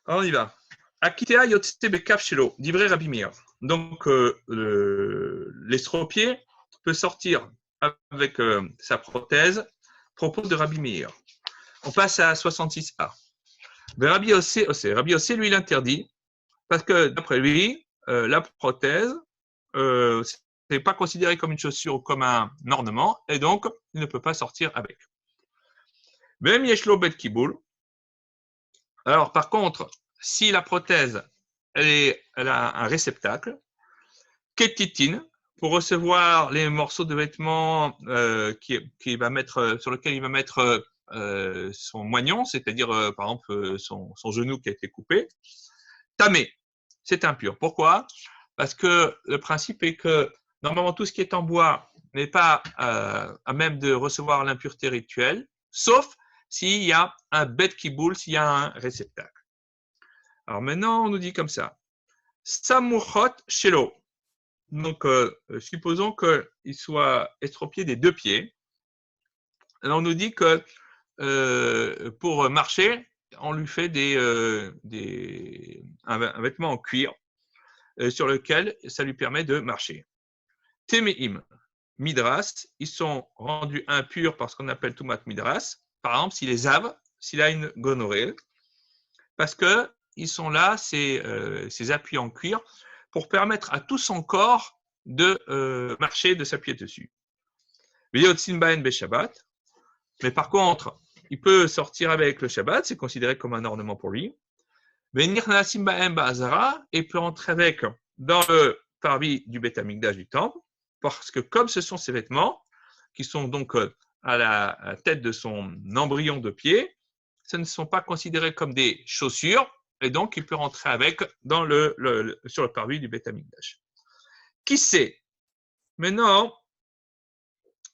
Alors on y va. Akitea yotse bekav shelo, divrei Rabbi Meir. Donc l'estropié peut sortir avec sa prothèse, propos de Rabbi Meir. On passe à 66a. Mais Rabbi Yossé, lui, il interdit, parce que d'après lui, la prothèse, n'est pas considéré comme une chaussure ou comme un ornement, et donc il ne peut pas sortir avec. Même Yeshlo Bet Kiboul. Alors, par contre, si la prothèse, elle a un réceptacle, Ketitine, pour recevoir les morceaux de vêtements qui va mettre, sur lequel il va mettre son moignon, c'est-à-dire par exemple son genou qui a été coupé, tamé, c'est impur. Pourquoi? Parce que le principe est que normalement tout ce qui est en bois n'est pas à même de recevoir l'impureté rituelle, sauf s'il y a un bête qui boule, s'il y a un réceptacle. Alors maintenant, on nous dit comme ça. Samuchot shelo. Donc, supposons qu'il soit estropié des deux pieds. Alors, on nous dit que pour marcher, on lui fait un vêtement en cuir sur lequel ça lui permet de marcher. Temeim, midras, ils sont rendus impurs par ce qu'on appelle tumat midras. Par exemple, s'il est ave, s'il a une gonorrhée, parce que ils sont là, ces appuis en cuir, pour permettre à tout son corps de marcher, de s'appuyer dessus. Mais par contre, il peut sortir avec le Shabbat, c'est considéré comme un ornement pour lui. Et il peut entrer avec dans le parvis du Beth Amikdash du temple, parce que comme ce sont ses vêtements, qui sont donc à la tête de son embryon de pied, ce ne sont pas considérés comme des chaussures, et donc il peut rentrer avec sur le parvis du Beth Amikdash. Qui sait? Maintenant,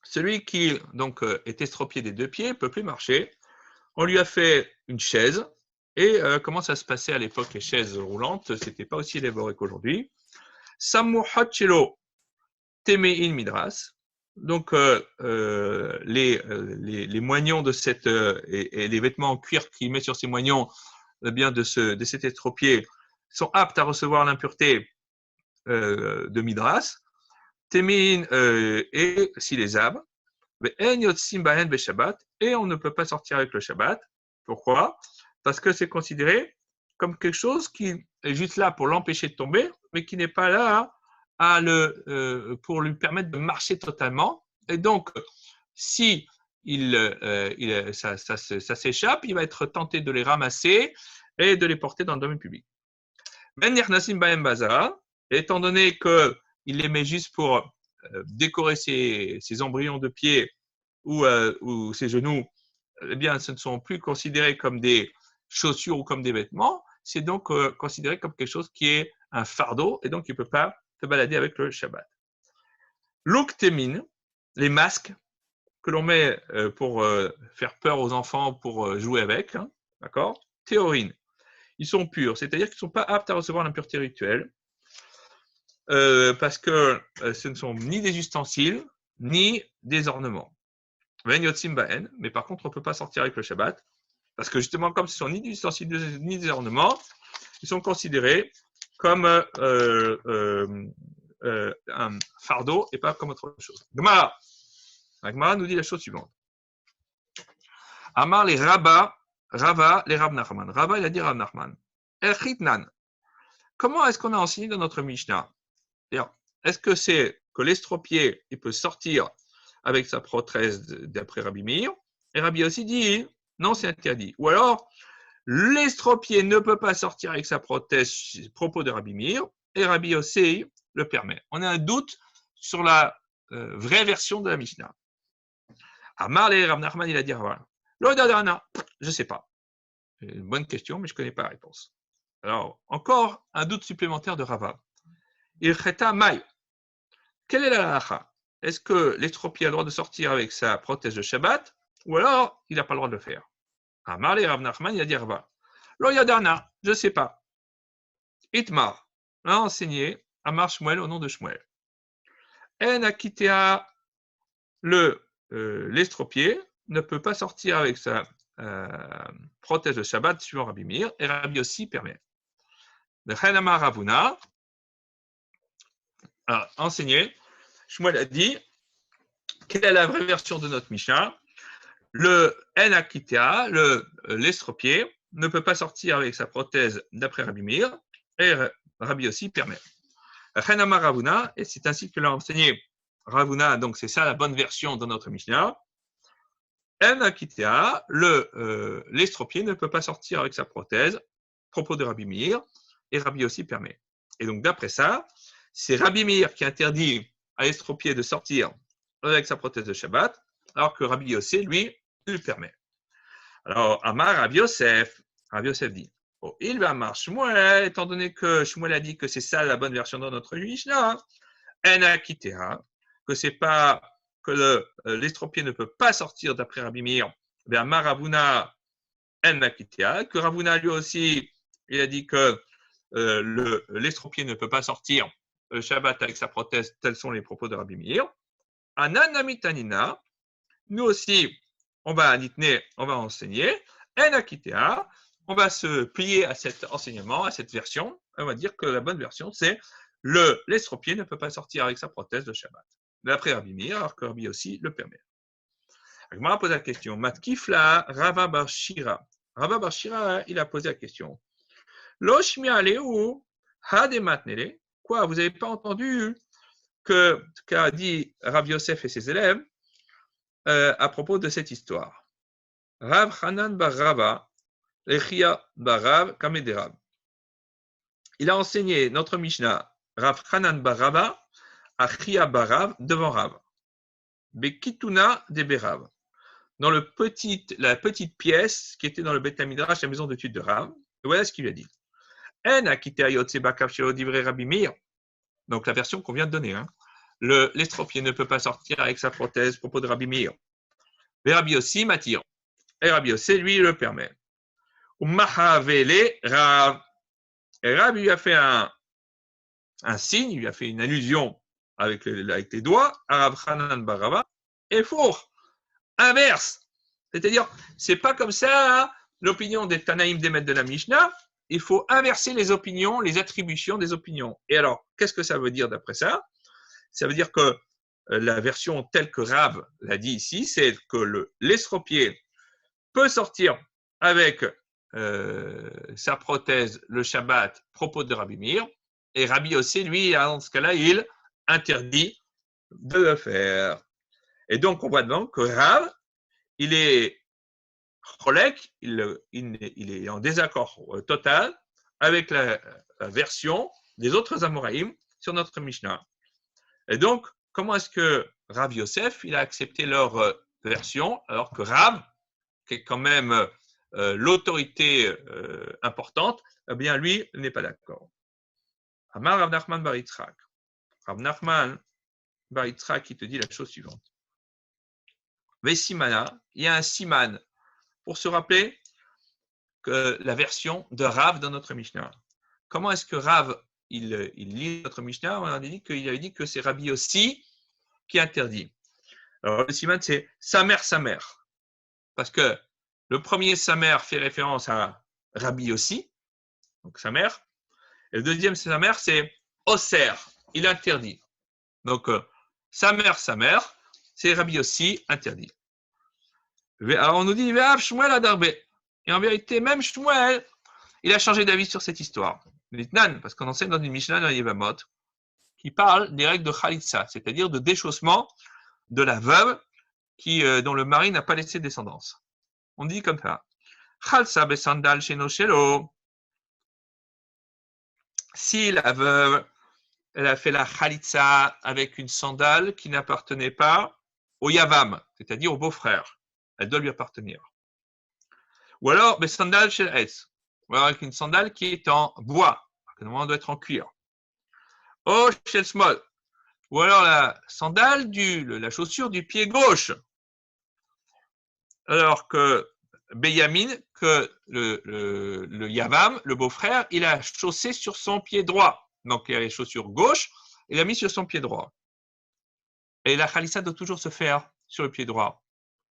celui qui donc est estropié des deux pieds ne peut plus marcher. On lui a fait une chaise. Et comment ça se passait à l'époque, les chaises roulantes? C'était pas aussi élaboré qu'aujourd'hui. Samuhachelo temein midras. Donc les moignons de et les vêtements en cuir qu'il met sur ces moignons, eh bien de cet estropié, sont aptes à recevoir l'impureté de midras. Temein et si les ab. Et on ne peut pas sortir avec le Shabbat. Pourquoi? Parce que c'est considéré comme quelque chose qui est juste là pour l'empêcher de tomber, mais qui n'est pas là pour lui permettre de marcher totalement. Et donc, si ça s'échappe, il va être tenté de les ramasser et de les porter dans le domaine public. Étant donné qu'il les met juste pour décorer ses embryons de pied ou ses genoux, eh bien, ce ne sont plus considérés comme des chaussures ou comme des vêtements, c'est donc considéré comme quelque chose qui est un fardeau, et donc il ne peut pas se balader avec le Shabbat. L'oktémine, les masques que l'on met pour faire peur aux enfants, pour jouer avec, hein, d'accord? Théorine, ils sont purs, c'est-à-dire qu'ils ne sont pas aptes à recevoir l'impureté rituelle, parce que ce ne sont ni des ustensiles, ni des ornements. Mais par contre, on ne peut pas sortir avec le Shabbat, parce que justement, comme ce ne sont ni des ustensiles ni des ornements, ils sont considérés comme un fardeau et pas comme autre chose. Gemara nous dit la chose suivante. Amar les Rava, les Rav Nachman. Rava, il a dit Rav Nachman. Comment est-ce qu'on a enseigné dans notre Mishnah? Est-ce que c'est que l'estropié, il peut sortir avec sa prothèse d'après Rabbi Meir? Et Rabbi aussi dit, non, c'est interdit. Ou alors, l'estropié ne peut pas sortir avec sa prothèse, propos de Rabbi Meir, et Rabbi aussi le permet. On a un doute sur la vraie version de la Mishnah. Amar le Rav Nachman, il a dit, L'Odadana, je ne sais pas. Une bonne question, mais je ne connais pas la réponse. Alors, encore un doute supplémentaire de Rava. Il cheta maï. Quelle est la halacha? Est-ce que l'estropié a le droit de sortir avec sa prothèse de Shabbat, ou alors il n'a pas le droit de le faire? Amar le Rav Nachman, il a dit Rava. Lo yadana, je ne sais pas. Itmar, a enseigné Amar Shmuel au nom de Shmuel. En akitea, l'estropié ne peut pas sortir avec protège le Shabbat suivant Rabbi Meir, et Rabbi aussi permet. Le Hanama Ravuna a enseigné, Shmuel a dit, quelle est la vraie version de notre Mishnah? Le En Akitea, l'estropié, ne peut pas sortir avec sa prothèse d'après Rabbi Meir, et Rabbi aussi permet. Hanama Ravuna, et c'est ainsi que l'a enseigné Ravuna, donc c'est ça la bonne version de notre Mishnah. En Akitea, l'estropié ne peut pas sortir avec sa prothèse, propos de Rabbi Meir, et Rabbi aussi permet. Et donc d'après ça, c'est Rabbi Meir qui interdit à l'estropié de sortir avec sa prothèse de Shabbat, alors que Rabbi Yossé, lui, lui permet. Alors, Amar Rabbi Yosef dit, oh, il va Amar Shmuel, étant donné que Shmuel a dit que c'est ça la bonne version de notre Mishnah, En Akitea, que c'est pas que l'estropié ne peut pas sortir d'après Rabbi Meir, mais Amar Ravuna En Akitea, que Ravuna lui aussi, il a dit que l'estropié ne peut pas sortir le Shabbat avec sa prothèse, tels sont les propos de Rabbi Meir. Ananamitanina, nous aussi, on va enseigner. En Akitea, on va se plier à cet enseignement, à cette version. On va dire que la bonne version, c'est l'estropié ne peut pas sortir avec sa prothèse de Shabbat. D'après Rabbi Meir, alors que Rabbi aussi le permet. Agmara pose la question. Matkifla Rava bar Shira. Rava bar Shira, il a posé la question. Lo shmi'a lehu hadematnele. Quoi, vous n'avez pas entendu qu'a dit Rav Yosef et ses élèves à propos de cette histoire. Rav Hanan bar Rava, Echia bar Rav Kamederav. Il a enseigné notre Mishnah, Rav Hanan bar Rava, à Chia bar Rav devant Rav. Bekituna de Berav. Dans la petite pièce qui était dans le Beth Midrash, la maison d'études de Rav. Et voilà ce qu'il lui a dit. Donc la version qu'on vient de donner. Hein. L'estropié ne peut pas sortir avec sa prothèse, propos de Rabbi Meir. Mais Rabbi aussi m'attire. Et Rabbi aussi, lui, le permet. Et Rav lui a fait un signe, il lui a fait une allusion avec les doigts à Rav Hanan bar Rava. Et four, inverse. C'est-à-dire, c'est pas comme ça hein, l'opinion des Tanaïm des maîtres de la Mishnah. Il faut inverser les opinions, les attributions des opinions. Et alors, qu'est-ce que ça veut dire d'après ça? Ça veut dire que la version telle que Rav l'a dit ici, c'est que l'estropié peut sortir avec sa prothèse le Shabbat, propos de Rabbi Meir, et Rabbi aussi, lui, dans ce cas-là, il interdit de le faire. Et donc, on voit donc que Rav, il est cholek, il est en désaccord total avec la version des autres Amoraïm sur notre Mishnah. Et donc, comment est-ce que Rav Yosef, il a accepté leur version, alors que Rav, qui est quand même l'autorité importante, eh bien, lui, n'est pas d'accord. Amar Rav Nachman bar Yitzhak. Rav Nachman bar Yitzhak qui te dit la chose suivante. Vesimana, il y a un siman pour se rappeler que la version de Rav dans notre Mishnah. Comment est-ce que Rav il lit notre Mishnah? On a dit qu'il avait dit que c'est Rabbi aussi qui interdit. Alors le siman c'est sa mère. Parce que le premier sa mère fait référence à Rabbi aussi, donc sa mère. Et le deuxième sa mère c'est Oser, il interdit. Donc sa mère, c'est Rabbi aussi interdit. Alors on nous dit Shmuel Adarbe. Et en vérité, même Shmuel, il a changé d'avis sur cette histoire. Parce qu'on enseigne dans une Mishnah dans Yevamot qui parle des règles de Khalitsa, c'est-à-dire de déchaussement de la veuve dont le mari n'a pas laissé descendance. On dit comme ça. Khalsa besandal sheno shelo. Si la veuve, elle a fait la Khalitsa avec une sandale qui n'appartenait pas au Yavam, c'est-à-dire au beau-frère, elle doit lui appartenir. Ou alors, sandal shel etz, ou alors avec une sandale qui est en bois, que normalement doit être en cuir. Oh, shel smol, ou alors la sandale la chaussure du pied gauche. Alors que Beyamin, que le Yavam, le beau-frère, il a chaussé sur son pied droit. Donc il a les chaussures gauche, il a mis sur son pied droit. Et la Khalissa doit toujours se faire sur le pied droit.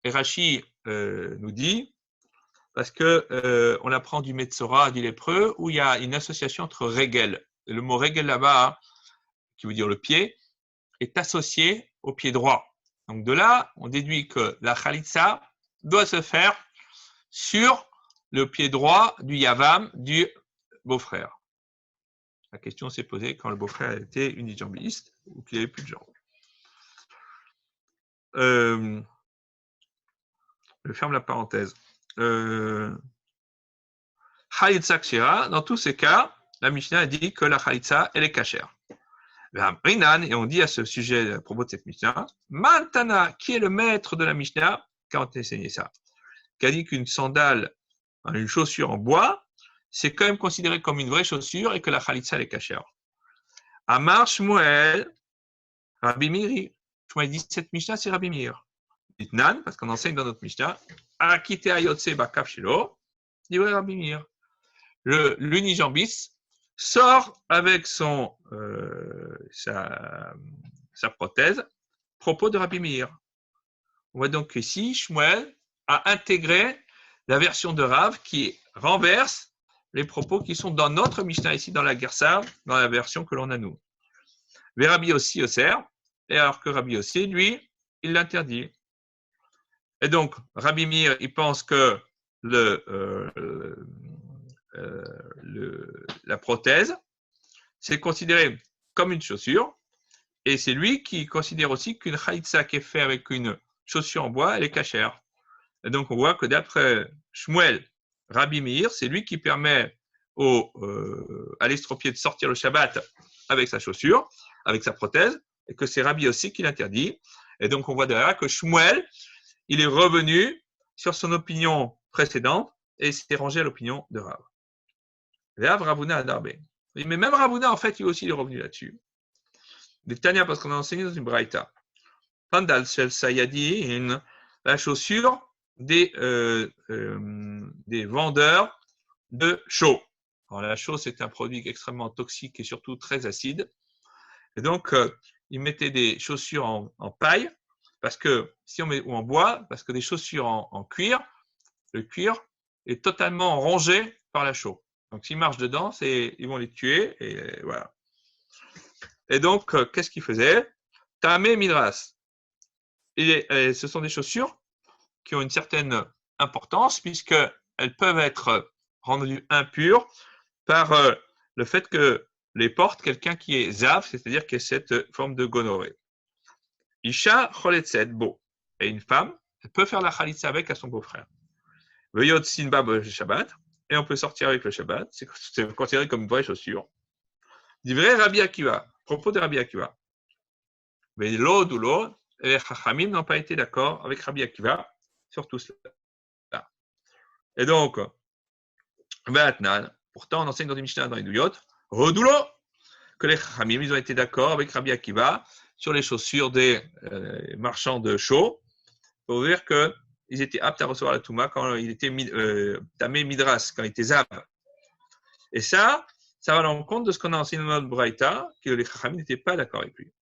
Et Rashi nous dit parce que on apprend du Metzora, du lépreux, où il y a une association entre régel. Le mot régel là-bas, qui veut dire le pied, est associé au pied droit. Donc de là, on déduit que la khalitsa doit se faire sur le pied droit du yavam, du beau-frère. La question s'est posée quand le beau-frère était unijambiste ou qu'il n'avait plus de jambes. Je ferme la parenthèse. Khalitsa kshira, dans tous ces cas, la Mishnah dit que la khalitsa, elle est cachère. Et on dit à ce sujet, à propos de cette Mishnah, Mantana, qui est le maître de la Mishnah, qui a enseigné ça, qui a dit qu'une sandale, une chaussure en bois, c'est quand même considéré comme une vraie chaussure et que la khalitsa, elle est cachère. Amar Shmuel, Rabbi Meir. Shmuel dit cette Mishnah, c'est Rabbi Meir. Itnan, parce qu'on enseigne dans notre Mishnah, Akite ayotse bakaf shelo, dit Rabbi Meir. L'unijambis sort avec sa prothèse, propos de Rabbi Meir. On voit donc ici, Shmuel a intégré la version de Rav qui renverse les propos qui sont dans notre Mishnah ici, dans la Gersa, dans la version que l'on a nous. Mais Rabbi aussi sert, et alors que Rabbi aussi, lui, il l'interdit. Et donc, Rabbi Meir, il pense que la prothèse, c'est considéré comme une chaussure, et c'est lui qui considère aussi qu'une khalitsa qui est faite avec une chaussure en bois, elle est cachère. Et donc on voit que d'après Shmuel, Rabbi Meir, c'est lui qui permet à l'estropié de sortir le Shabbat avec sa chaussure, avec sa prothèse, et que c'est Rabbi aussi qui l'interdit. Et donc on voit derrière que Shmuel, il est revenu sur son opinion précédente et il s'est rangé à l'opinion de Rav. Rav Ravuna Adarbe. Mais même Ravuna, en fait, il aussi est revenu là-dessus. Des Tania, parce qu'on a enseigné dans une braïta. Pandal Shel Sayadin, la chaussure des vendeurs de chaux. Alors, la chaux, c'est un produit extrêmement toxique et surtout très acide. Et donc, ils mettaient des chaussures en paille, parce que si on met ou en bois, parce que des chaussures en cuir, le cuir est totalement rongé par la chaux. Donc, s'ils marchent dedans, ils vont les tuer, et voilà. Et donc, qu'est-ce qu'ils faisaient? Tamé Midras. Ce sont des chaussures qui ont une certaine importance, puisqu'elles peuvent être rendues impures par le fait que les porte quelqu'un qui est zav, c'est-à-dire qui a cette forme de gonorrhée. Isha choletzet bo. Et une femme, elle peut faire la khalitsa avec à son beau-frère. Veyot sinba Shabbat. Et on peut sortir avec le Shabbat. C'est considéré comme une vraie chaussure. Dit vrai Rabbi Akiva. Propos de Rabbi Akiva. Mais l'eau ou l'eau, les Chachamim n'ont pas été d'accord avec Rabbi Akiva sur tout cela. Et donc, pourtant on enseigne dans des Mishnah dans les Douyot, Rodoulo, que les Chachamim, ils ont été d'accord avec Rabbi Akiva sur les chaussures des marchands de chaux, pour dire qu'ils étaient aptes à recevoir la Touma quand il était Tamé Midras, quand il était Zav. Et ça va à l'encontre de ce qu'on a enseigné dans notre Braïta, que les Chachamim n'étaient pas d'accord avec lui.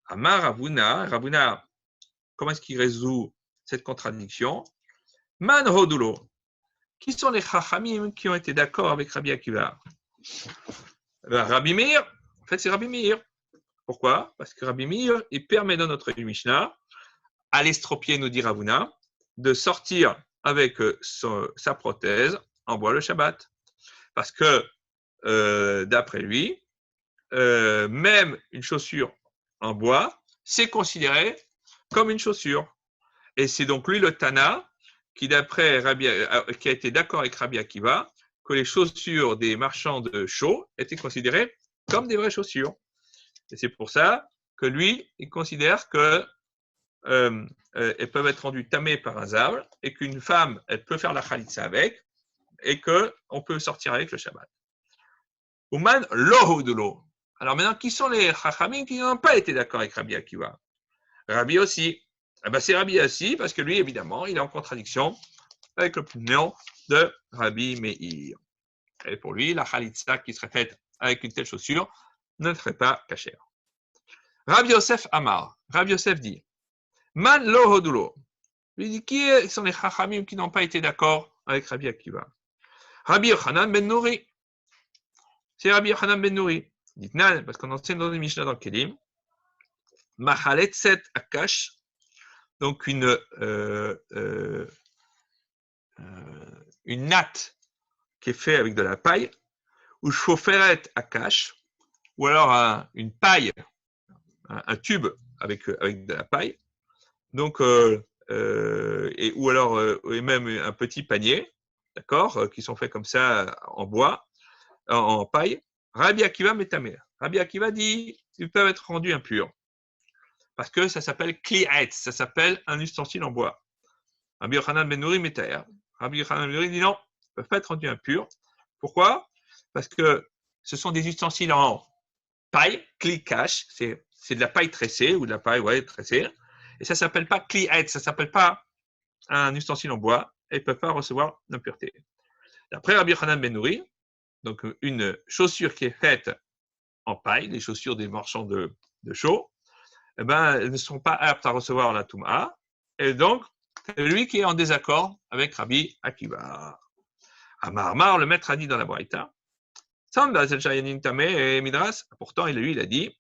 Amar Ravuna, comment est-ce qu'il résout cette contradiction? Man Rodulo. Qui sont les Chachamim qui ont été d'accord avec Rabbi Akiva? Rabbi Meir, en fait, c'est Rabbi Meir. Pourquoi? Parce que Rabbi Meir, il permet dans notre Mishnah, à l'estropié, nous dit Ravuna, de sortir avec sa prothèse en bois le Shabbat. Parce que, d'après lui, même une chaussure en bois, c'est considéré comme une chaussure. Et c'est donc lui le Tana qui a été d'accord avec Rabbi Akiva que les chaussures des marchands de chaux étaient considérées comme des vraies chaussures. Et c'est pour ça que lui, il considère que elles peuvent être rendues tamées par un zav et qu'une femme, elle peut faire la khalitsa avec et qu'on peut sortir avec le Shabbat. Ouman lohu de l'eau. Alors maintenant, qui sont les chachamim qui n'ont pas été d'accord avec Rabbi Akiva? Rabbi aussi. Eh ben, c'est Rabbi aussi parce que lui, évidemment, il est en contradiction avec l'opinion de Rabbi Meir. Et pour lui, la khalitsa qui serait faite avec une telle chaussure ne serait pas cachère. Rabbi Yosef Amar. Rabbi Yosef dit Man lo hodulo. Lui dit qui sont les chachamim qui n'ont pas été d'accord avec Rabbi Akiva. Rabbi Yochanan ben Nouri. C'est Rabbi Yochanan ben Nouri. Dites-nous, parce qu'on enseigne dans les Mishnah dans Kelim. Mahaletset Akash. Donc une natte qui est faite avec de la paille, ou Shoferet Akash, ou alors une paille, un tube avec de la paille. Donc, ou alors et même un petit panier, d'accord, qui sont faits comme ça en bois, en paille. Rabbi Akiva metameh. Rabbi Akiva dit qu'ils peuvent être rendus impurs parce que ça s'appelle kli'et, ça s'appelle un ustensile en bois. Rabbi Yochanan ben Nouri metaher. Rabbi Yochanan ben Nouri dit non, ils ne peuvent pas être rendus impurs. Pourquoi? Parce que ce sont des ustensiles en paille, klikash, c'est de la paille tressée ou de la paille tressée. Et ça ne s'appelle pas kli'et, ça ne s'appelle pas un ustensile en bois, et ils ne peuvent pas recevoir l'impureté. D'après Rabbi Yochanan ben Nouri, donc une chaussure qui est faite en paille, les chaussures des marchands de chaux, eh ben, elles ne sont pas aptes à recevoir la Touma, et donc, c'est lui qui est en désaccord avec Rabbi Akiva. Amar, le maître a dit dans la Braïta, pourtant, lui, il a dit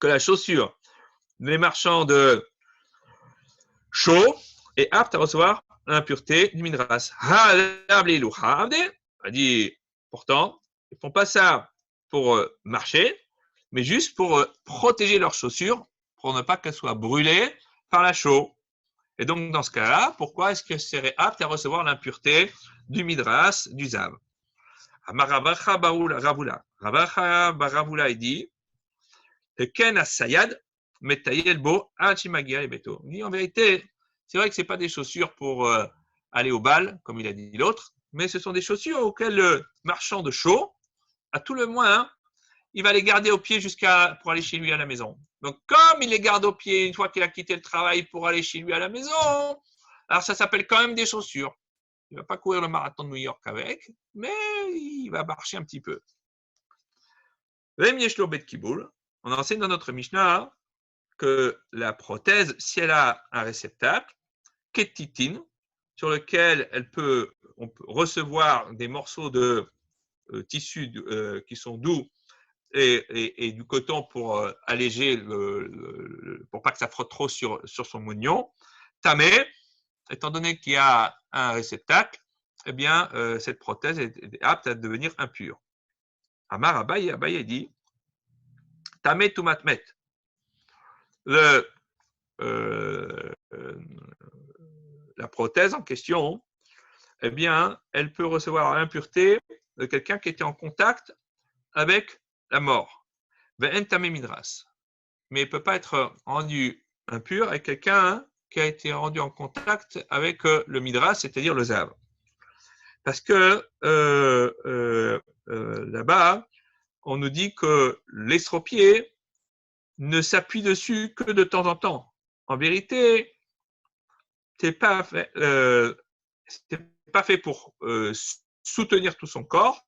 que la chaussure des marchands de chaux est apte à recevoir l'impureté du Midras. A dit, pourtant, ils ne font pas ça pour marcher, mais juste pour protéger leurs chaussures, pour ne pas qu'elles soient brûlées par la chaux. Et donc, dans ce cas-là, pourquoi est-ce qu'elles seraient aptes à recevoir l'impureté du Midras, du Zav? Amarabacha Baravula. Rabacha Baravula, il dit, Ken Asayad, Metayelbo, Achimagia et Beto. Il dit, en vérité, c'est vrai que ce n'est pas des chaussures pour aller au bal, comme il a dit l'autre, mais ce sont des chaussures auxquelles le marchand de chaux, à tout le moins, il va les garder au pied pour aller chez lui à la maison. Donc, comme il les garde au pied une fois qu'il a quitté le travail pour aller chez lui à la maison, alors ça s'appelle quand même des chaussures. Il ne va pas courir le marathon de New York avec, mais il va marcher un petit peu. On enseigne dans notre Mishnah que la prothèse, si elle a un réceptacle, kettitin, sur lequel on peut recevoir des morceaux de tissu qui sont doux et du coton pour alléger, pour pas que ça frotte trop sur son moignon. Tamé, étant donné qu'il y a un réceptacle, eh bien, cette prothèse est apte à devenir impure. Amar Abaye dit, Tamé tumatmet. La prothèse en question, eh bien, elle peut recevoir l'impureté de quelqu'un qui était en contact avec la mort. Mais elle ne peut pas être rendu impur avec quelqu'un qui a été rendu en contact avec le midras, c'est-à-dire le zav. Parce que là-bas, on nous dit que l'estropié ne s'appuie dessus que de temps en temps. En vérité, c'est pas fait pour soutenir tout son corps,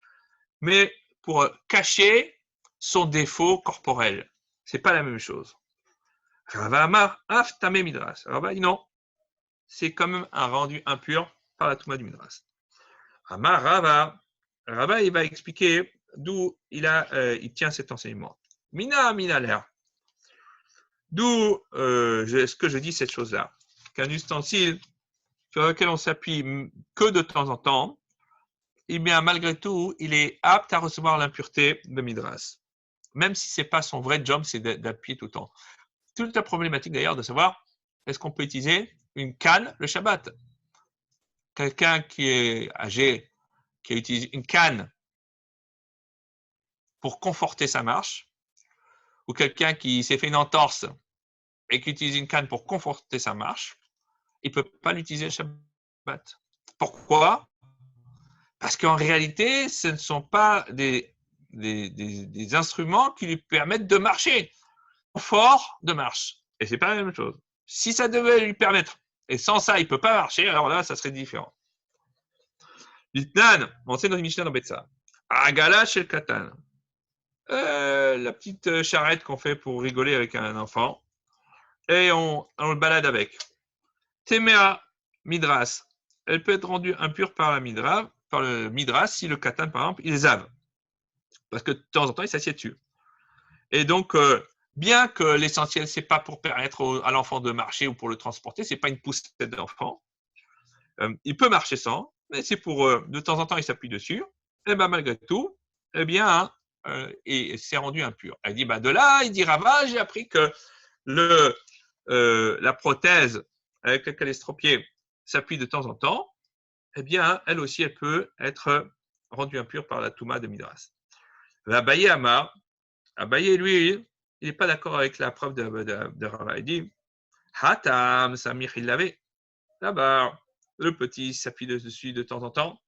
mais pour cacher son défaut corporel. C'est pas la même chose. Rava Amar Af Tamé Midras. Rava dit non, c'est quand même un rendu impur par la Touma du Midras. Amar Rava, il va expliquer d'où il tient cet enseignement. Mina l'air. D'où ce que je dis cette chose-là, qu'un ustensile sur lequel on s'appuie que de temps en temps, eh bien malgré tout, il est apte à recevoir l'impureté de Midras. Même si ce n'est pas son vrai job, c'est d'appuyer tout le temps. Toute la problématique d'ailleurs de savoir est-ce qu'on peut utiliser une canne le Shabbat. Quelqu'un qui est âgé, qui utilise une canne pour conforter sa marche, ou quelqu'un qui s'est fait une entorse et qui utilise une canne pour conforter sa marche, il ne peut pas l'utiliser le Shabbat. Pourquoi? Parce qu'en réalité, ce ne sont pas des instruments qui lui permettent de marcher. Confort de marche. Et ce n'est pas la même chose. Si ça devait lui permettre, et sans ça, il ne peut pas marcher, alors là, ça serait différent. Litnan, on sait dans une Mishnah dans Betsa. Agala chez le Katan. La petite charrette qu'on fait pour rigoler avec un enfant. Et on le balade avec. Temea Midras. elle peut être rendue impure par le midras, si le katan, par exemple, il zave. Parce que de temps en temps, il s'assied dessus. Et donc, bien que l'essentiel, c'est pas pour permettre à l'enfant de marcher ou pour le transporter, c'est pas une poussette d'enfant. Il peut marcher sans, mais c'est pour, de temps en temps, il s'appuie dessus. Et ben malgré tout, eh bien, et c'est rendu impur. Elle dit, de là, il dit Rava, j'ai appris que la prothèse avec laquelle l'estropié s'appuie de temps en temps, eh bien, elle aussi, elle peut être rendue impure par la Touma de Midras. Abaye Amar, Abaye, lui, il n'est pas d'accord avec la preuve de Rava. Il dit, Hatam, Samir, il l'avait. Là-bas, le petit s'appuie dessus de temps en temps.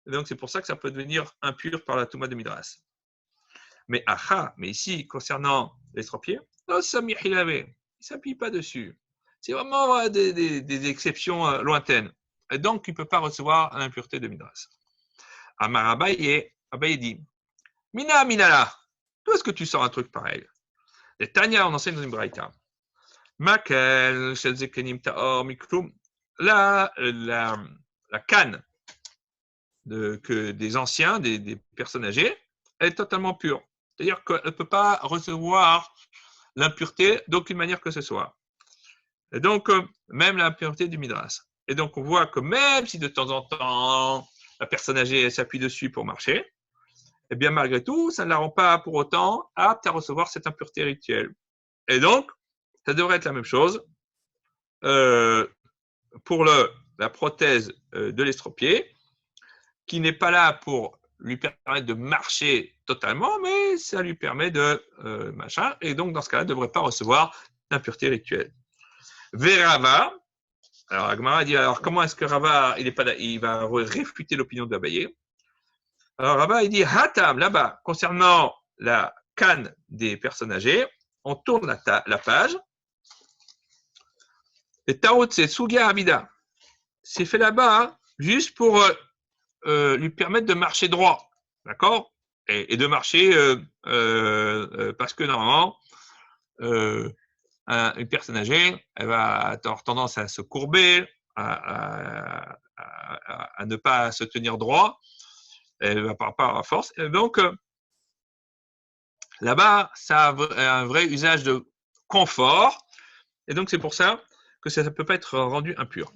Et donc, c'est pour ça que ça peut devenir impur par la Touma de Midras. Mais ici, concernant l'estropié, non, Samir, il l'avait. Il ne s'appuie pas dessus. C'est vraiment des exceptions lointaines. Et donc, il ne peut pas recevoir l'impureté de Midras. Amar Abaye dit, Mina, Minala, d'où est-ce que tu sors un truc pareil? Les Tanya, on enseigne dans une braïta. Makel, Shelzekenim Taor, Mikloum. Là, la canne des anciens, des personnes âgées, elle est totalement pure. C'est-à-dire qu'elle ne peut pas recevoir l'impureté d'aucune manière que ce soit. Et donc, même l'impureté du Midras. Et donc, on voit que même si de temps en temps, la personne âgée s'appuie dessus pour marcher, eh bien, malgré tout, ça ne la rend pas pour autant apte à recevoir cette impureté rituelle. Et donc, ça devrait être la même chose pour la prothèse de l'estropié, qui n'est pas là pour lui permettre de marcher totalement, mais ça lui permet de machin, et donc dans ce cas-là, ne devrait pas recevoir l'impureté rituelle. Verava, alors Agmara dit, alors comment est-ce que Rava, il va réfuter l'opinion d'Abaye? Alors Rava, il dit, Hatam, là-bas, concernant la canne des personnes âgées, on tourne la page, et Tarot, c'est Sugia Abida. C'est fait là-bas juste pour lui permettre de marcher droit, d'accord, et de marcher parce que normalement, une personne âgée, elle va avoir tendance à se courber, à ne pas se tenir droit, elle va pas à force. Et donc, là-bas, ça a un vrai usage de confort, et donc c'est pour ça que ça ne peut pas être rendu impur.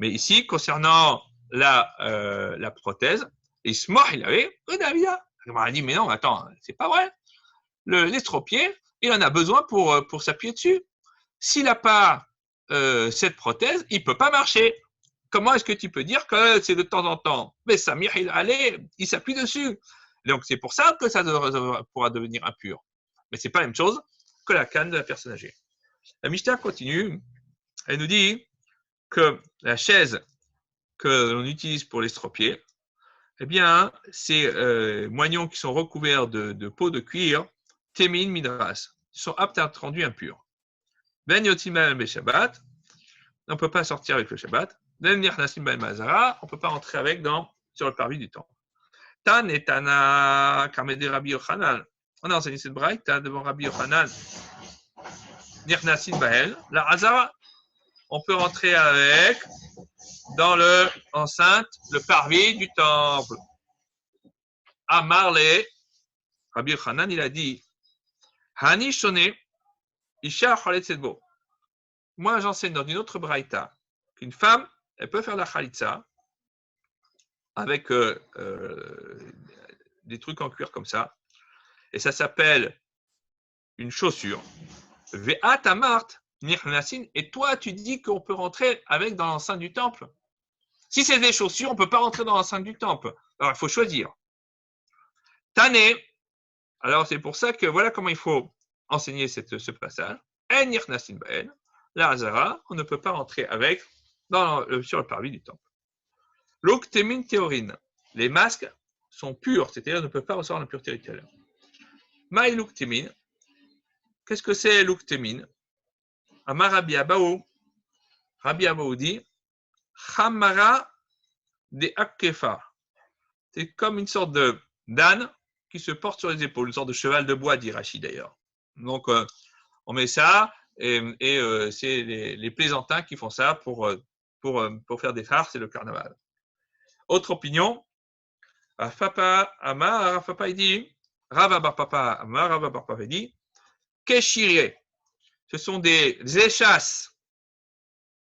Mais ici, concernant la prothèse, Ismah, il avait on a dit, mais non, attends, c'est pas vrai. L'estropié, il en a besoin pour s'appuyer dessus. S'il n'a pas cette prothèse, il ne peut pas marcher. Comment est-ce que tu peux dire que c'est de temps en temps? Mais Samir, il s'appuie dessus. Donc, c'est pour ça que ça pourra devenir impur. Mais ce n'est pas la même chose que la canne de la personne âgée. La Mishnah continue. Elle nous dit que la chaise que l'on utilise pour l'estropié, eh bien, ces moignons qui sont recouverts de peau de cuir, témin midras, sont aptes à être rendus impurs. Ben yotzim be Shabbat, on ne peut pas sortir avec le Shabbat. Ben nirnasim ben mazara, on ne peut pas entrer avec sur le parvis du temple. Tan et Tana, Kamede Rabbi Yochanan. On a enseigné cette braïta devant Rabbi Yochanan. Nirnasim Bahel, la Hazara. On peut rentrer avec dans l'enceinte, le parvis du temple. Amarle, Rabbi Yochanan, il a dit, Hani Shone, Isha Chalet Sedbo. Moi, j'enseigne dans une autre braïta qu'une femme, elle peut faire la chalitza avec des trucs en cuir comme ça. Et ça s'appelle une chaussure. Ve'at amart nirnasin. Et toi, tu dis qu'on peut rentrer avec dans l'enceinte du temple. Si c'est des chaussures, on ne peut pas rentrer dans l'enceinte du temple. Alors, il faut choisir. Tane. Alors, c'est pour ça que voilà comment il faut enseigner ce passage. En nirnasin ba'en. La hazara, on ne peut pas rentrer avec sur le parvis du temple. L'oktemin théorine. Les masques sont purs, c'est-à-dire ne peuvent pas recevoir l'impureté rituelle. Maï l'uktemin. Qu'est-ce que c'est l'uktemin? Amar Rabbi Abaou. Rabbi Abaou dit Chamara de Akkefa. C'est comme une sorte d'âne qui se porte sur les épaules, une sorte de cheval de bois, dit Rachid d'ailleurs. Donc, on met ça et c'est les plaisantins qui font ça pour pour faire des farces et le carnaval. Autre opinion, Rafapa Amar, Rafapa il dit, Rava Bar Papa Amar, Rava Bar Papa il dit, Keshiré, ce sont des échasses.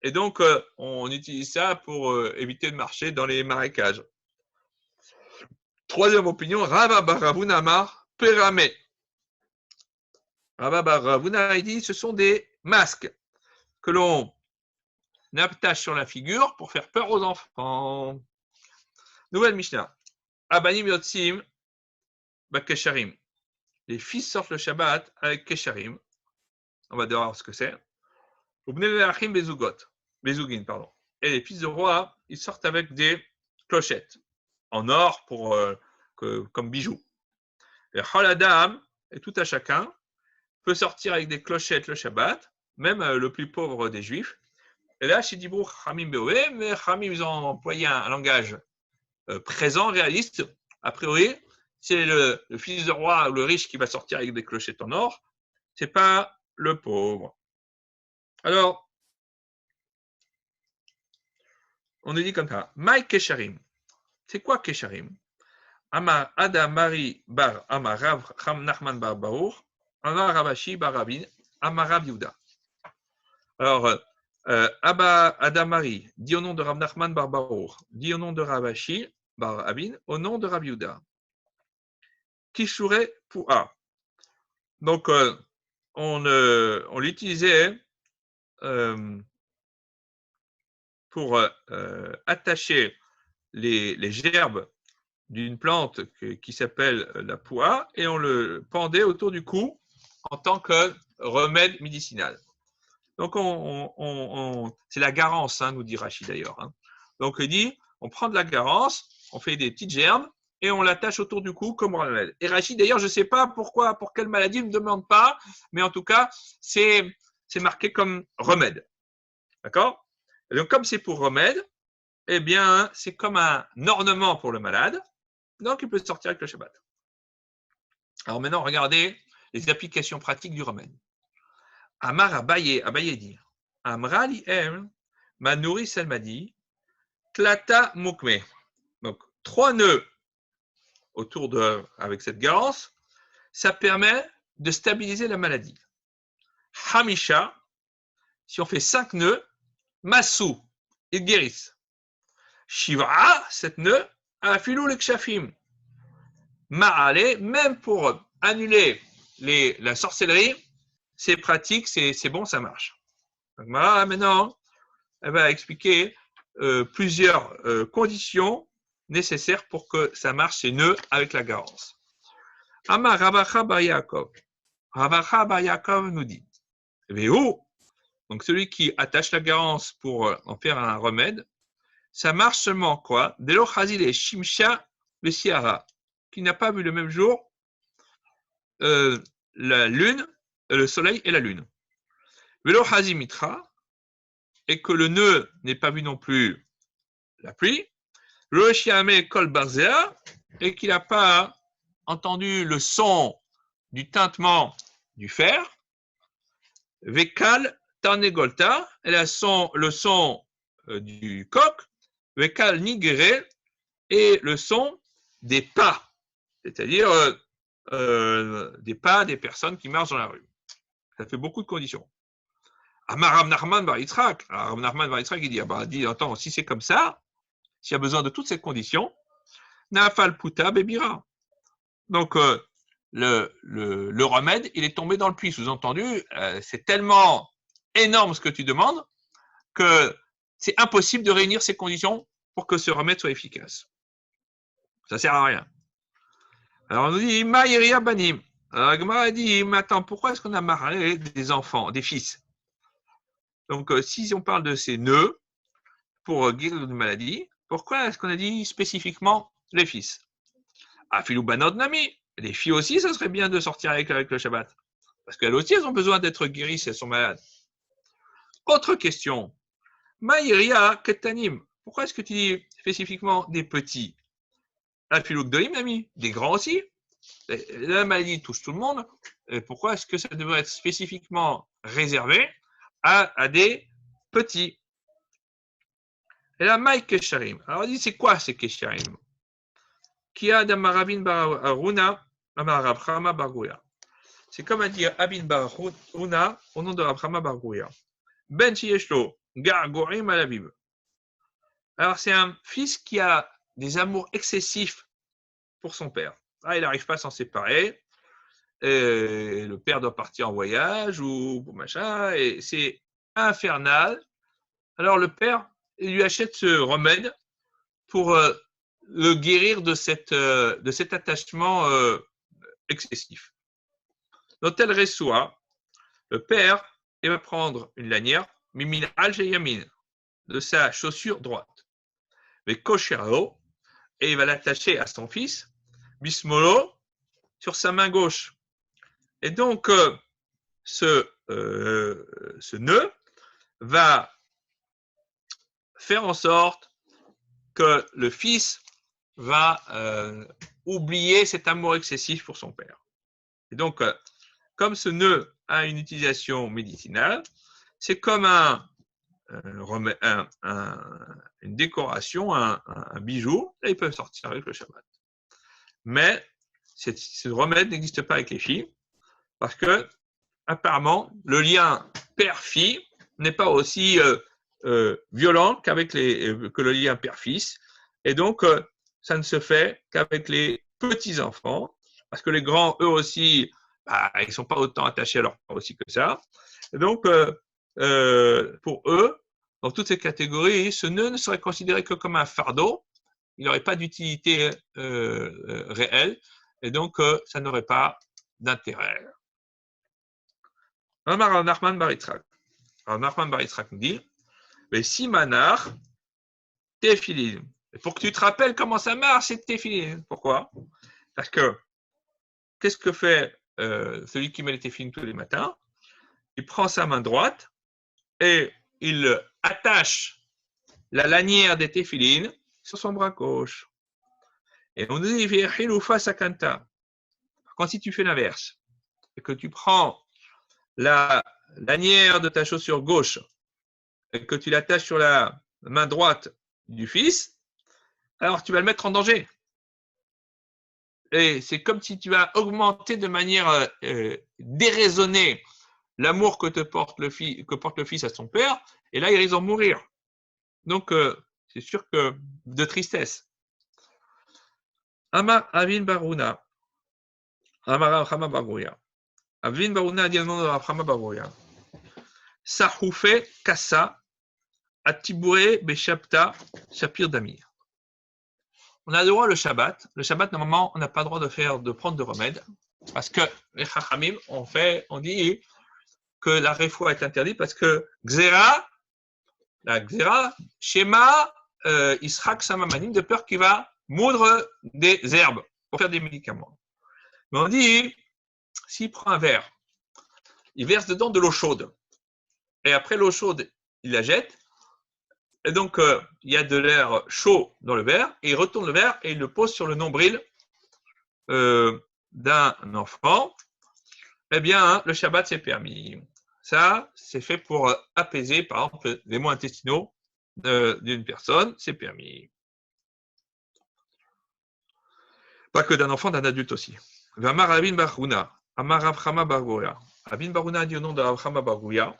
Et donc, on utilise ça pour éviter de marcher dans les marécages. Troisième opinion, Rava Bar Ravuna Amar, Péramé. Rava Bar Ravuna il dit, ce sont des masques que l'on attache sur la figure pour faire peur aux enfants. Nouvelle Mishnah. Abanim Yotsim Bakesharim. Les fils sortent le Shabbat avec Kesharim. On va voir ce que c'est. Bezugin, pardon. Et les fils de roi, ils sortent avec des clochettes en or comme bijoux. Et Choladam, et tout à chacun, peut sortir avec des clochettes le Shabbat, même le plus pauvre des Juifs. Et là, chez Dibrou Chamim Beoé, mais Chamim, ils ont employé un langage présent, réaliste. A priori, c'est le fils de roi ou le riche qui va sortir avec des clochettes en or, c'est pas le pauvre. Alors, on nous dit comme ça, Maï Kesharim. C'est quoi Kesharim? Amar Adamari bar Amar Rav Nachman bar Baour, Amar Ravashi bar Rabin, Amar Rav Yehuda. Alors, Abba Adamari dit au nom de Rav Nachman bar Baour, dit au nom de Ravashi bar Rabin, au nom de Rav Yehuda. Kishure Pua. Donc, on l'utilisait pour attacher les gerbes d'une plante qui s'appelle la poua et on le pendait autour du cou en tant que remède médicinal. Donc, c'est la garance, hein, nous dit Rachid d'ailleurs. Hein. Donc, il dit, on prend de la garance, on fait des petites gerbes et on l'attache autour du cou comme remède. Et Rachid d'ailleurs, je ne sais pas pourquoi, pour quelle maladie, il ne me demande pas, mais en tout cas, c'est marqué comme remède. D'accord? Et donc, comme c'est pour remède, eh bien, c'est comme un ornement pour le malade. Donc, il peut sortir avec le Shabbat. Alors maintenant, regardez les applications pratiques du remède. Amar Abaye dit, Amra li ma nourrice, elle m'a dit, Tlata mukme. Donc, 3 nœuds avec cette garance, ça permet de stabiliser la maladie. Hamisha, si on fait 5 nœuds, Massou, ils guérissent. Shiv'a, 7 nœuds, Afilou le kshafim. Ma'ale, même pour annuler la sorcellerie, c'est pratique, c'est bon, ça marche. Donc, maintenant, elle va expliquer plusieurs conditions nécessaires pour que ça marche, ces nœuds avec la garance. Amar Ravacha bar Yaakov. Ravacha bar Yaakov nous dit, Véhu, donc celui qui attache la garance pour en faire un remède, ça marche seulement quoi? Delo Chazil et Shimsha le Siara, qui n'a pas vu le même jour la lune, le soleil et la lune. Velo Hazimitra, et que le nœud n'ait pas vu non plus la pluie. Le Shiame Kol Barzea, et qu'il n'a pas entendu le son du tintement du fer. Vekal Tarnegolta, et le son du coq. Vekal Nigere, et le son des pas, c'est-à-dire des pas des personnes qui marchent dans la rue. Ça fait beaucoup de conditions. Amar Rav Nachman bar Yitzhak. Rav Nachman bar Yitzhak, il dit, attends, si c'est comme ça, s'il y a besoin de toutes ces conditions, Nafal Puta Bebira. Donc, le remède, il est tombé dans le puits. Sous-entendu, c'est tellement énorme ce que tu demandes que c'est impossible de réunir ces conditions pour que ce remède soit efficace. Ça ne sert à rien. Alors, on nous dit, Ma'iriya Banim. Alors, Gemara dit, mais attends, pourquoi est-ce qu'on a marré des enfants, des fils? Donc, si on parle de ces nœuds pour guérir une maladie, pourquoi est-ce qu'on a dit spécifiquement les fils? Afilou Banod Nami. Les filles aussi, ça serait bien de sortir avec le Shabbat. Parce qu'elles aussi, elles ont besoin d'être guéries si elles sont malades. Autre question. Maïria Ketanim. Pourquoi est-ce que tu dis spécifiquement des petits? Afilou Gdolim Nami. Des grands aussi. La maladie touche tout le monde. Et pourquoi est-ce que ça devrait être spécifiquement réservé à des petits? Et la maï kesharim. Alors on dit, c'est quoi ces kesharim? Kia damarabin baruna, amarab chama bargouya. C'est comme à dire Abin baruna au nom de Abraham bargouya. Ben Chieshlo, Gargourim à la Bible. Alors, c'est un fils qui a des amours excessifs pour son père. Ah, il n'arrive pas à s'en séparer. Et le père doit partir en voyage ou machin, et c'est infernal. Alors, le père il lui achète ce remède pour le guérir de cet attachement excessif. Dans tel reçoit, le père il va prendre une lanière, mimin al-jayamin, de sa chaussure droite. Mais Koshero, et il va l'attacher à son fils, Bismolo, sur sa main gauche. Et donc, ce nœud va faire en sorte que le fils va oublier cet amour excessif pour son père. Et donc, comme ce nœud a une utilisation médicinale, c'est comme une décoration, un bijou, et ils peuvent sortir avec le Shabbat. Mais ce remède n'existe pas avec les filles, parce que, apparemment, le lien père-fille n'est pas aussi violent que le lien père-fils, et donc, ça ne se fait qu'avec les petits-enfants, parce que les grands, eux aussi, ils ne sont pas autant attachés à leur père aussi que ça. Et donc, pour eux, dans toutes ces catégories, ce nœud ne serait considéré que comme un fardeau. Il n'aurait pas d'utilité réelle et donc ça n'aurait pas d'intérêt. Alors, Nachman bar Yitzhak nous dit, mais si manar, tefilin. Pour que tu te rappelles comment ça marche, c'est tefilin. Pourquoi? Parce que qu'est-ce que fait celui qui met les tefilin tous les matins? Il prend sa main droite et il attache la lanière des téphilines sur son bras gauche. Et on dit, quand si tu fais l'inverse, et que tu prends la lanière de ta chaussure gauche, et que tu l'attaches sur la main droite du fils, alors tu vas le mettre en danger. Et c'est comme si tu vas augmenter de manière déraisonnée l'amour que porte le fils à son père, et là, il risque d'en mourir. Donc, c'est sûr que de tristesse. Amar Avin Baruna. Amar Abraham Bargouya. Avin Baruna dit le nom de Abraham Bargouya. Sahoufe Kassa Atibouré Beshapta Shapir Damir. On a le droit le Shabbat. Le Shabbat, normalement, on n'a pas le droit de prendre de remède. Parce que les Chachamim, on dit que la réfoua est interdite parce que la Xéra, Shema, Israq Samamanim, de peur qu'il va moudre des herbes pour faire des médicaments. Mais on dit, s'il prend un verre, il verse dedans de l'eau chaude. Et après l'eau chaude, il la jette. Et donc, il y a de l'air chaud dans le verre. Et il retourne le verre et il le pose sur le nombril d'un enfant. Eh bien, le Shabbat, c'est permis. Ça, c'est fait pour apaiser, par exemple, les maux intestinaux d'une personne, c'est permis. Pas que d'un enfant, d'un adulte aussi. Vamar Abin Baruna, Amar Abrahama Bargouya. Abin Baruna dit au nom d'Abrahama Bargouya,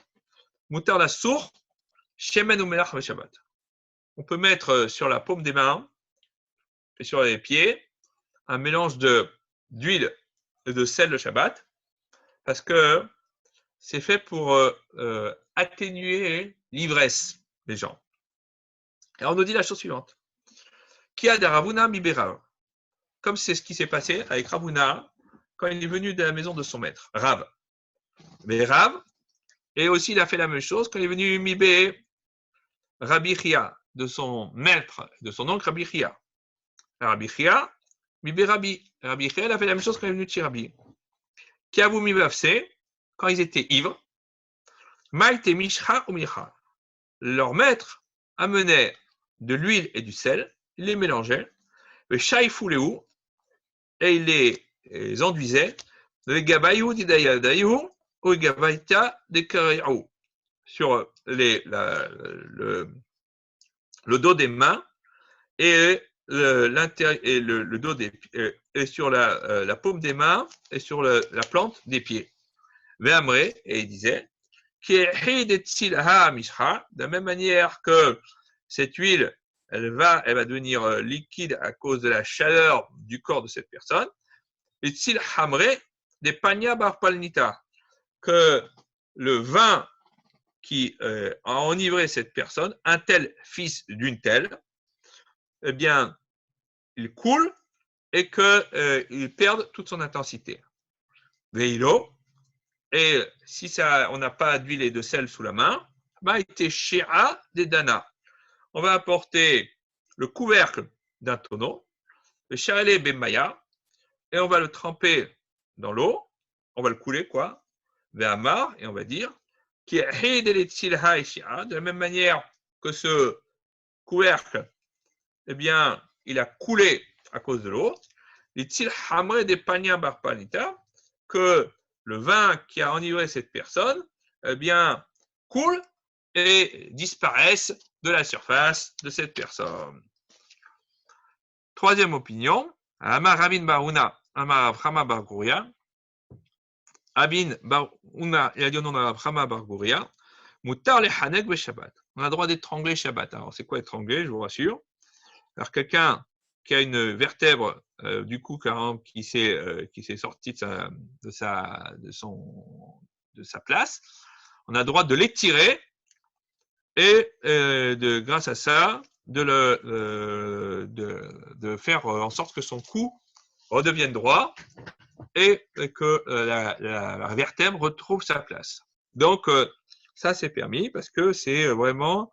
Moutar la sour, Shemen ou Melach Shabbat. On peut mettre sur la paume des mains et sur les pieds un mélange d'huile et de sel le Shabbat, parce que c'est fait pour atténuer l'ivresse des gens. Et on nous dit la chose suivante. Qui a de Ravuna Miberav. Comme c'est ce qui s'est passé avec Ravuna quand il est venu de la maison de son maître, Rav. Mais Rav, et aussi il a fait la même chose quand il est venu Mibé Rabbi Chia, de son maître, de son oncle Rabbi Chia. Rabbi Chia, Mibé Rabbi. Rabbi Chia, il a fait la même chose quand il est venu de Chirabi. Qui a vous Mibavse, quand ils étaient ivres, Maïte Mishra ou Micha. Leur maître amenait de l'huile et du sel, il les mélangeait, le Shaïfouléou, et il les enduisait, le Gabayou d'Idayadaïou, ou Gabaïta de Kariaou, sur le dos des mains et le dos des et sur la paume des mains et sur la plante des pieds. Ve'amré, et il disait, de la même manière que cette huile, elle va devenir liquide à cause de la chaleur du corps de cette personne. Et tzil hamre des panya bar palnita, que le vin qui a enivré cette personne, un tel fils d'une telle, eh bien, il coule et qu'il perde toute son intensité. Veilo, et si ça, on n'a pas d'huile et de sel sous la main, bah, il était shira des dana. On va apporter le couvercle d'un tonneau, le charelé bemaya, et on va le tremper dans l'eau, on va le couler, quoi, ve'amar, et on va dire, de la même manière que ce couvercle, eh bien, il a coulé à cause de l'eau, que le vin qui a enivré cette personne, eh bien, coule et disparaisse de la surface de cette personne. Troisième opinion, Amar Rabin Barouna, Amar Avrama Bar Gouria. Rabin Barouna, il a dit au nom d'Avrama Bar Gouria, Moutar le Hanek be Shabbat. On a le droit d'étrangler Shabbat. Alors, c'est quoi étrangler, je vous rassure? Alors, quelqu'un qui a une vertèbre du cou qui s'est sortie de sa place, on a le droit de l'étirer et grâce à ça, de faire en sorte que son cou redevienne droit et que la vertèbre retrouve sa place. Donc, ça, c'est permis parce que c'est vraiment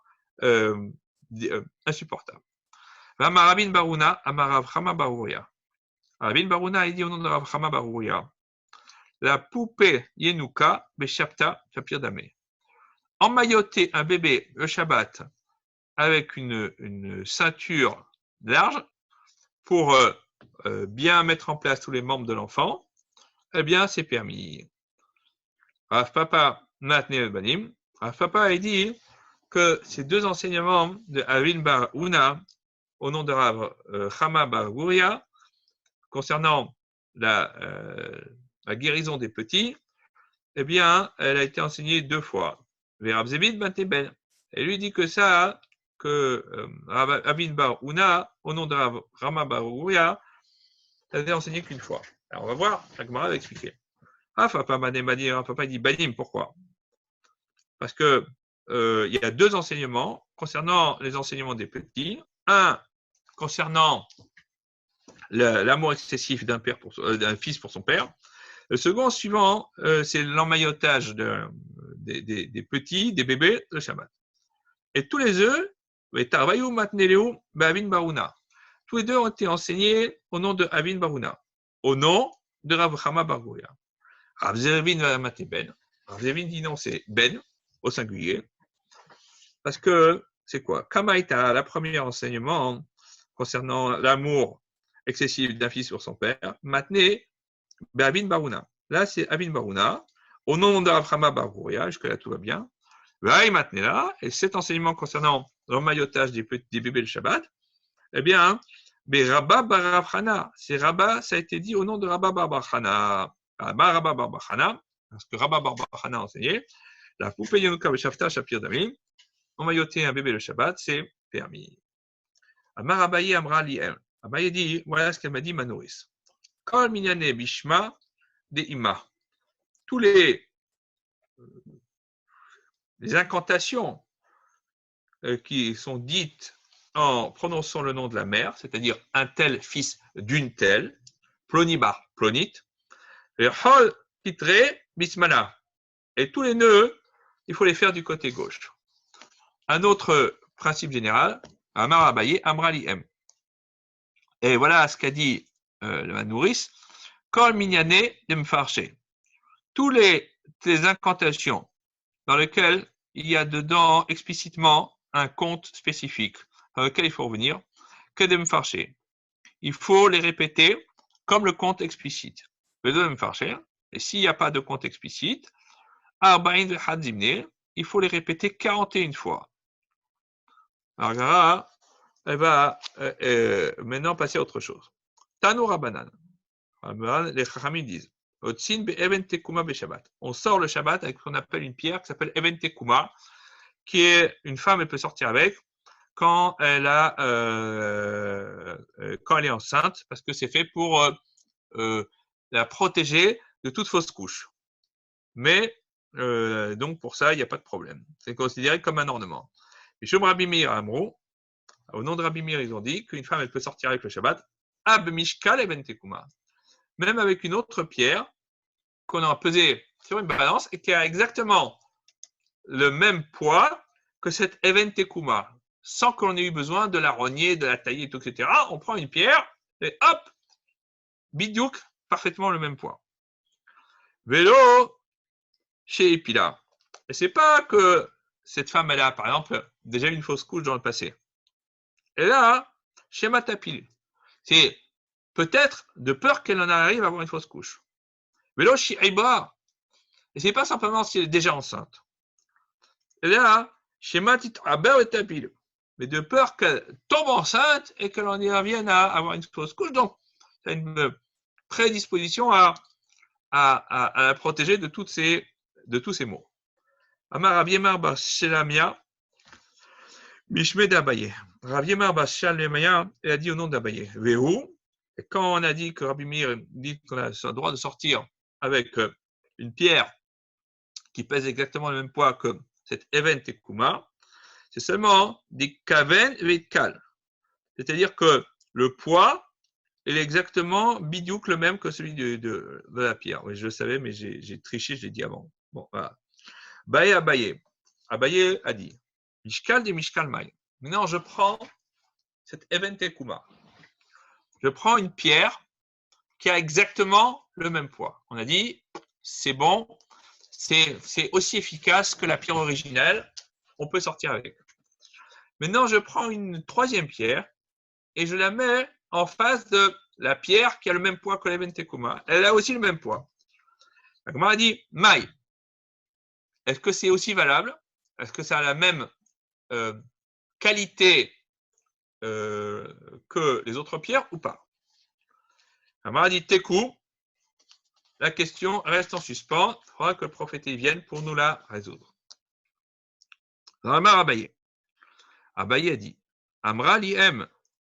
insupportable. Rabin Barouna, Amarav Chama Barouria. Rabin Barouna a dit au nom de Rav Chama Barouria, la poupée Yenuka Beshapta Shapir Damé. Emmailloter un bébé le Shabbat avec une ceinture large pour bien mettre en place tous les membres de l'enfant, eh bien, c'est permis. Rav Papa Natne Banim, Rav Papa a dit que ces deux enseignements de Rabin Barouna au nom de Rav Chama Bar Gouria, concernant la guérison des petits, eh bien, elle a été enseignée 2 fois. Rav Zebid ben Teben. Elle lui dit que ça, que Rav Abin Bar Una, au nom de Rav Chama Bar Gouria, elle n'a enseigné qu'une fois. Alors, on va voir, la Gemara va expliquer. Papa dit Banim, pourquoi? Parce que il y a 2 enseignements concernant les enseignements des petits. Un, concernant l'amour excessif d'un fils pour son père. Le second, suivant, c'est l'emmaillotage des petits, des bébés, le Shabbat. Et tous les deux, tous les deux ont été enseignés au nom de Avin Barouna, au nom de Rav Chama Bar Gouria. Rav Zevin Mate Ben. Rav Zevin dit non, c'est Ben, au singulier. Parce que, c'est quoi? Kamaïta, la première enseignement concernant l'amour excessif d'un fils sur son père, maintenant, Avin Barouna. Là, c'est Avin Barouna, au nom de Rav Chama Bar Gouria, jusque-là, tout va bien. Et cet enseignement concernant l'emmaillotage des bébés le Shabbat, eh bien, Rabba Bar Rav Chana, c'est Rabba, ça a été dit au nom de Rabba Bar Chana. Rabba Bar Chana, parce que Rabba Bar Chana a enseigné, la poupée Yenuka Beshafta Shapir Damim, emmailloter un bébé le Shabbat, c'est permis. Amar Abaye Amra Liel. Abaye dit, voilà ce qu'elle m'a dit ma nourrice. Kol minyane bishma de ima. Tous les incantations qui sont dites en prononçant le nom de la mère, c'est-à-dire un tel fils d'une telle, plonibar, plonit, et hol titre bismana. Et tous les nœuds, il faut les faire du côté gauche. Un autre principe général, Amar Abaye Amra Lihem. Et voilà ce qu'a dit la nourrice, Kol minyane de mfarché. Tous les incantations dans lesquelles il y a dedans explicitement un compte spécifique dans lequel il faut revenir, que de mfarché. Il faut les répéter comme le compte explicite. Et s'il n'y a pas de compte explicite, il faut les répéter 41 fois. Alors, elle va maintenant passer à autre chose. Tanoura banane. Les Chachamim disent on sort le Shabbat avec ce qu'on appelle une pierre qui s'appelle Even Tekuma, qui est une femme, elle peut sortir avec quand elle est enceinte, parce que c'est fait pour la protéger de toute fausse couche. Mais donc pour ça, il n'y a pas de problème. C'est considéré comme un ornement. Et chez Rabbi Meir Amrou, au nom de Rabbi Meir, ils ont dit qu'une femme, elle peut sortir avec le Shabbat, Ab Mishkal Even Tekuma, même avec une autre pierre qu'on a pesée sur une balance et qui a exactement le même poids que cette Even Tekuma, sans qu'on ait eu besoin de la rogner, de la tailler, et tout, etc. On prend une pierre et hop, bidiouk, parfaitement le même poids. Vélo chez Epila. Et c'est pas que cette femme, elle a, par exemple, déjà eu une fausse couche dans le passé. Elle a chez Matapil. C'est peut-être de peur qu'elle en arrive à avoir une fausse couche. Vélo chez Ibra. Et c'est pas simplement si elle est déjà enceinte. Elle a chez Matit Aber et Tapil. Mais de peur qu'elle tombe enceinte et qu'elle en vienne à avoir une fausse couche. Donc, c'est une prédisposition à la protéger de tous ces maux. Amar Rav Yemar bar Shelamia, Mishme d'Abaye. Rav Yemar bar Shelamia, il a dit au nom d'Abaye. Vehu. Et quand on a dit que Rabbi Meir dit qu'on a le droit de sortir avec une pierre qui pèse exactement le même poids que cette Even Tekuma, c'est seulement des kaven et kal. C'est-à-dire que le poids est exactement bidiouk le même que celui de la pierre. Oui, je le savais, mais j'ai triché, je l'ai dit avant. Bon, voilà. Baye Abaye. Abaye a dit Mishkal de Mishkal Maï. Maintenant, je prends cette Even Tekuma. Je prends une pierre qui a exactement le même poids. On a dit, c'est bon, c'est aussi efficace que la pierre originelle, on peut sortir avec. Maintenant, je prends une troisième pierre et je la mets en face de la pierre qui a le même poids que l'Even Tekuma. Elle a aussi le même poids. La Gemara a dit, Maï, est-ce que c'est aussi valable? Est-ce que ça a la même qualité que les autres pierres ou pas? La Gemara a dit, Tekou, la question reste en suspens. Il faudra que le prophète vienne pour nous la résoudre. Ramar Abaye. Abaye a dit, Amra li'em,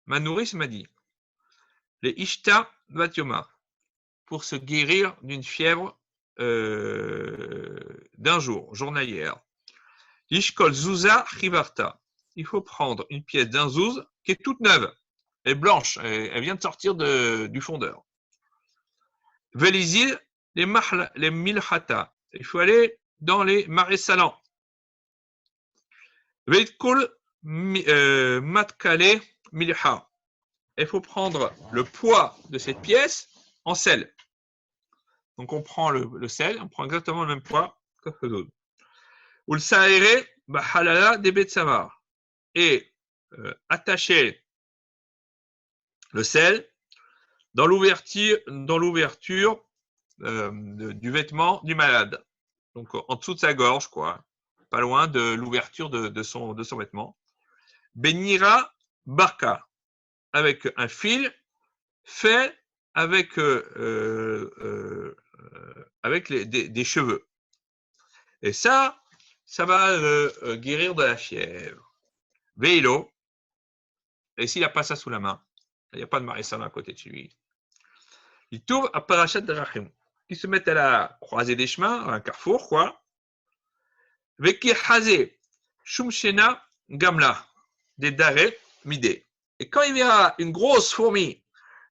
ma nourrice m'a dit, les Ishta Vatioma, pour se guérir d'une fièvre d'un jour, journalière. Ishkol Zouza Chivarta. Il faut prendre une pièce d'un zouz qui est toute neuve, elle est blanche, elle vient de sortir du fondeur. Velizil, les milhata. Il faut aller dans les marais salants. Veitkul matkale milha. Il faut prendre le poids de cette pièce en sel. Donc on prend le sel, on prend exactement le même poids que le zouz. Ou le saéré bahalala des betsavar. Et attacher le sel dans l'ouverture du vêtement du malade. Donc en dessous de sa gorge, quoi, pas loin de l'ouverture de son vêtement. Benira barka, avec un fil fait avec des cheveux. Et ça va guérir de la fièvre. Veilo, et s'il n'a pas ça sous la main, il n'y a pas de maréchal à côté de chez lui. Il trouve à Parachat de Rachim. Ils se mettent à la croisée des chemins, à un carrefour, quoi. Veki Hazé, Shumshena Gamla, des Daré Midé. Et quand il verra une grosse fourmi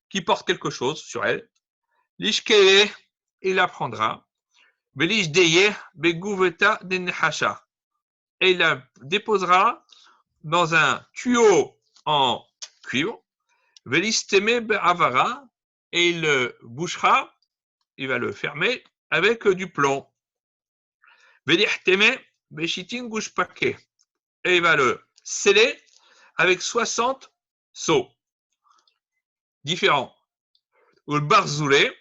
qui porte quelque chose sur elle, l'Ishkeye, il la prendra. Velishdeye, Begouveta de Nehasha. Et il la déposera dans un tuyau en cuivre. Velisteme Be'avara. Et il le bouchera, il va le fermer avec du plomb. Velihteme Beshitin Gushpake. Et il va le sceller avec 60 seaux différents. Ou le barzoulé.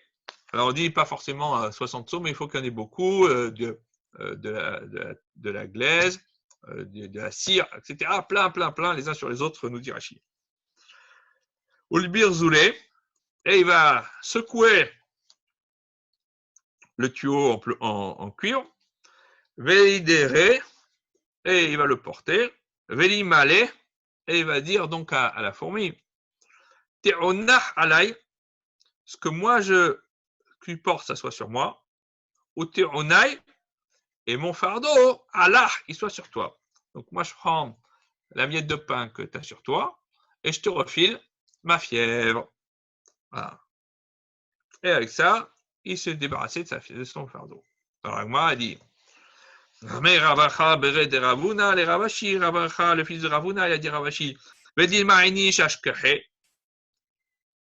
Alors on dit pas forcément 60 seaux, mais il faut qu'il y en ait beaucoup, de la glaise, de la cire, etc. Plein, les uns sur les autres, nous dit Rashi. Ulbir Zoulé, et il va secouer le tuyau en cuivre, Veidere, et il va le porter, Velimale, et il va dire donc à la fourmi, Te'onah alay, ce que moi je lui porte, ça soit sur moi, ou Te'onai, et mon fardeau, Allah, il soit sur toi. Donc moi je prends la miette de pain que tu as sur toi, et je te refile ma fièvre. Voilà. Et avec ça, il s'est débarrassé de son fardeau. Alors moi, il dit, mais Ravacha, Bered de Ravuna, les Ravashi, Ravacha, le fils de Ravuna, il a dit Ravashi, Vedil Ma'ini, Shashkehe.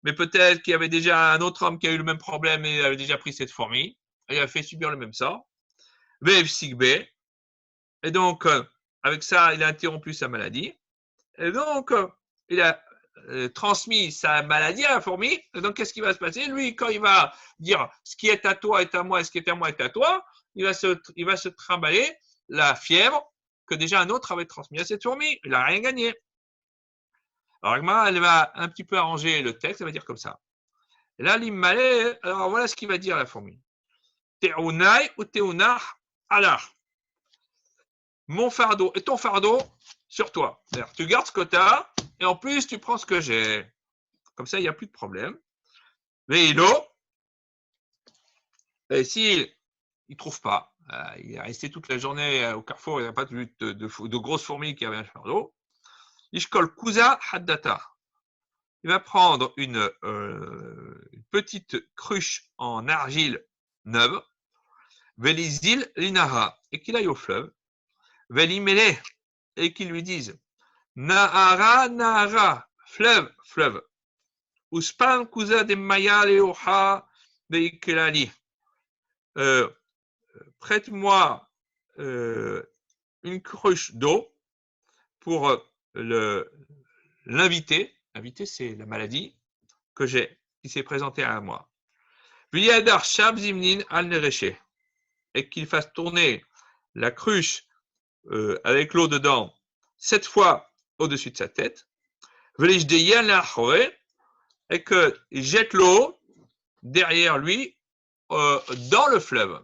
Mais peut-être qu'il y avait déjà un autre homme qui a eu le même problème et avait déjà pris cette fourmi, et il a fait subir le même sort. Vev Sigbe. Et donc, avec ça, il a interrompu sa maladie. Et donc, il a transmis sa maladie à la fourmi. Et donc, qu'est-ce qui va se passer? Lui, quand il va dire ce qui est à toi est à moi, et ce qui est à moi est à toi, il va se trimballer la fièvre que déjà un autre avait transmis à cette fourmi. Il n'a rien gagné. Alors, elle va un petit peu arranger le texte, elle va dire comme ça. Et là, l'immalé, alors voilà ce qu'il va dire à la fourmi. Te'unai ou te'unah Allah. Mon fardeau et ton fardeau sur toi. C'est-à-dire, tu gardes ce que tu as et en plus, tu prends ce que j'ai. Comme ça, il n'y a plus de problème. Veilo. Et s'il ne trouve pas, il est resté toute la journée au carrefour, il n'y a pas de grosses fourmis qui avaient un fardeau. Ishkol Kuza Haddata. Il va prendre une petite cruche en argile neuve, Velizil Linara, et qu'il aille au fleuve, Velimele, et qu'il lui dise Nahara, Nahara, fleuve, fleuve, Uspan Kuza de Maya Leoha Veikelali. Prête-moi une cruche d'eau pour l'inviter. L'inviter, c'est la maladie que j'ai, qui s'est présentée à moi. Viyadar Shab Zimnin al Nereché. Et qu'il fasse tourner la cruche avec l'eau dedans 7 fois au-dessus de sa tête. Et qu'il jette l'eau derrière lui dans le fleuve.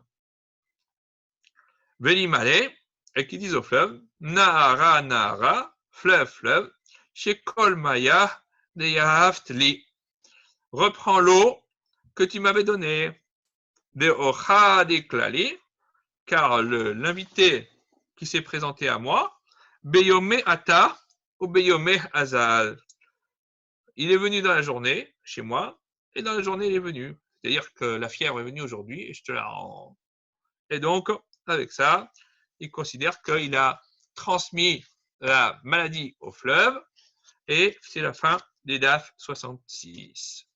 Velimale, et qu'il dise au fleuve, Nahara, Nahara, fleuve, fleuve, chez Kolmaya, Neyahaftli. Reprends l'eau que tu m'avais donnée. De Ocha de Klali, car l'invité qui s'est présenté à moi, Beyome Ata ou Beyome Azal. Il est venu dans la journée chez moi, et dans la journée il est venu. C'est-à-dire que la fièvre est venue aujourd'hui et je te la rends. Et donc, avec ça, il considère qu'il a transmis la maladie au fleuve, et c'est la fin des DAF 66.